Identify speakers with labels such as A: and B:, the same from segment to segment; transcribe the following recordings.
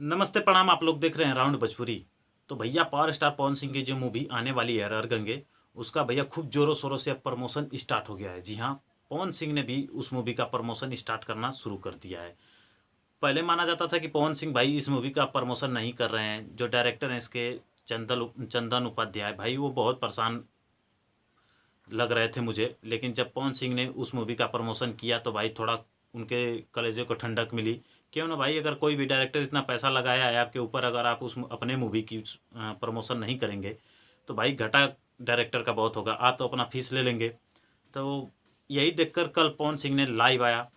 A: नमस्ते प्रणाम। आप लोग देख रहे हैं राउंड भोजपुरी। तो भैया पावर स्टार पवन सिंह की जो मूवी आने वाली है रणगंगे, उसका भैया खूब जोरों शोरों से अब प्रमोशन स्टार्ट हो गया है। जी हाँ, पवन सिंह ने भी उस मूवी का प्रमोशन स्टार्ट करना शुरू कर दिया है। पहले माना जाता था कि पवन सिंह भाई इस मूवी का प्रमोशन नहीं कर रहे हैं। जो डायरेक्टर हैं इसके चंदन उपाध्याय भाई, वो बहुत परेशान लग रहे थे मुझे। लेकिन जब पवन सिंह ने उस मूवी का प्रमोशन किया तो भाई थोड़ा उनके कलेजे को ठंडक मिली। क्यों ना भाई, अगर कोई भी डायरेक्टर इतना पैसा लगाया है आपके ऊपर, अगर आप उस अपने मूवी की प्रमोशन नहीं करेंगे तो भाई घाटा डायरेक्टर का बहुत होगा। आप तो अपना फीस ले लेंगे। तो यही देखकर कल पवन सिंह ने लाइव आया।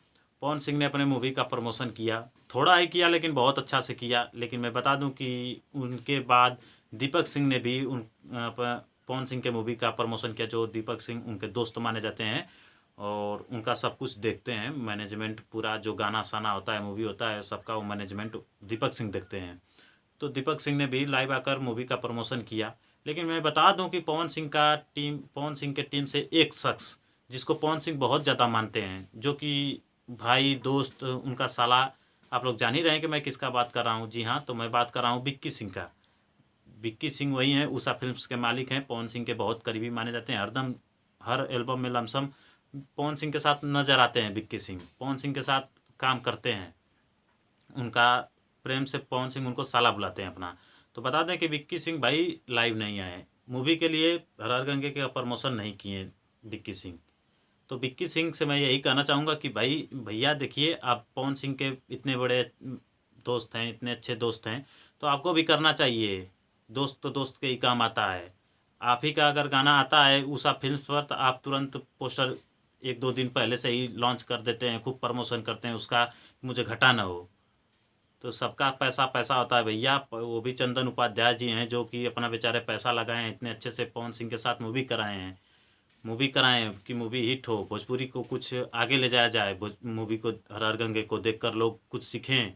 A: पवन सिंह ने अपने मूवी का प्रमोशन किया। थोड़ा ही किया लेकिन बहुत अच्छा से किया। लेकिन मैं बता दूं कि उनके बाद दीपक सिंह ने भी पवन सिंह के मूवी का प्रमोशन किया। जो दीपक सिंह उनके दोस्त माने जाते हैं और उनका सब कुछ देखते हैं, मैनेजमेंट पूरा जो गाना साना होता है, मूवी होता है, सबका वो मैनेजमेंट दीपक सिंह देखते हैं। तो दीपक सिंह ने भी लाइव आकर मूवी का प्रमोशन किया। लेकिन मैं बता दूं कि पवन सिंह के टीम से एक शख्स जिसको पवन सिंह बहुत ज़्यादा मानते हैं, जो कि भाई दोस्त उनका साला, आप लोग जान ही रहे हैं कि मैं किसका बात कर रहा हूँ। जी हाँ, तो मैं बात कर रहा हूँ विक्की सिंह का। विक्की सिंह वही हैं, उषा फिल्म्स के मालिक हैं। पवन सिंह के बहुत करीबी माने जाते हैं। हरदम हर एल्बम में लमसम पवन सिंह के साथ नजर आते हैं। विक्की सिंह पवन सिंह के साथ काम करते हैं। उनका प्रेम से पवन सिंह उनको साला बुलाते हैं अपना। तो बता दें कि विक्की सिंह भाई लाइव नहीं आए मूवी के लिए, हर गंगे के प्रमोशन नहीं किए विक्की सिंह। तो विक्की सिंह से मैं यही कहना चाहूँगा कि भाई भैया देखिए, आप पवन सिंह के इतने बड़े दोस्त हैं, इतने अच्छे दोस्त हैं, तो आपको भी करना चाहिए। दोस्त तो दोस्त के ही काम आता है। आप ही का अगर गाना आता है उषा फिल्म्स पर, तो आप तुरंत पोस्टर एक दो दिन पहले से ही लॉन्च कर देते हैं, खूब प्रमोशन करते हैं उसका, मुझे घटा ना हो। तो सबका पैसा पैसा होता है भैया। वो भी चंदन उपाध्याय जी हैं जो कि अपना बेचारे पैसा लगाए हैं, इतने अच्छे से पवन सिंह के साथ मूवी कराए हैं। मूवी कराएं कि मूवी हिट हो, भोजपुरी को कुछ आगे ले जाया जाए। मूवी को हर गंगे को देखकर लोग कुछ सीखें।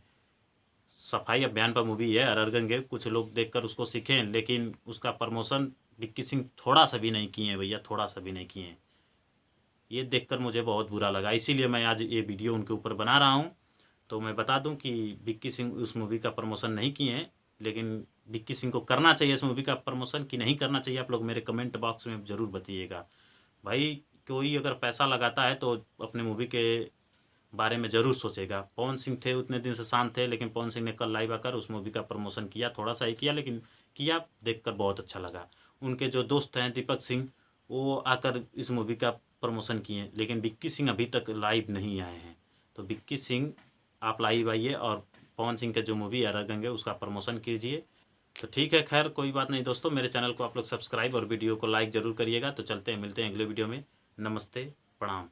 A: सफाई अभियान पर मूवी है हर गंगे, कुछ लोग देखकर उसको सीखें। लेकिन उसका प्रमोशन विक्की सिंह थोड़ा सा भी नहीं किए हैं भैया, थोड़ा सा भी नहीं किए हैं। ये देखकर मुझे बहुत बुरा लगा, इसीलिए मैं आज ये वीडियो उनके ऊपर बना रहा हूँ। तो मैं बता दूं कि विक्की सिंह उस मूवी का प्रमोशन नहीं किए हैं। लेकिन विक्की सिंह को करना चाहिए इस मूवी का प्रमोशन कि नहीं करना चाहिए, आप लोग मेरे कमेंट बॉक्स में ज़रूर बताइएगा। भाई कोई अगर पैसा लगाता है तो अपने मूवी के बारे में ज़रूर सोचेगा। पवन सिंह थे उतने दिन से शांत थे, लेकिन पवन सिंह ने कल लाइव आकर उस मूवी का प्रमोशन किया। थोड़ा सा ही किया लेकिन किया, देखकर बहुत अच्छा लगा। उनके जो दोस्त हैं दीपक सिंह, वो आकर इस मूवी का प्रमोशन किए। लेकिन विक्की सिंह अभी तक लाइव नहीं आए हैं। तो विक्की सिंह आप लाइव आइए और पवन सिंह के जो मूवी है रंगेंगे उसका प्रमोशन कीजिए। तो ठीक है, खैर कोई बात नहीं दोस्तों, मेरे चैनल को आप लोग सब्सक्राइब और वीडियो को लाइक ज़रूर करिएगा। तो चलते हैं, मिलते हैं अगले वीडियो में। नमस्ते, प्रणाम।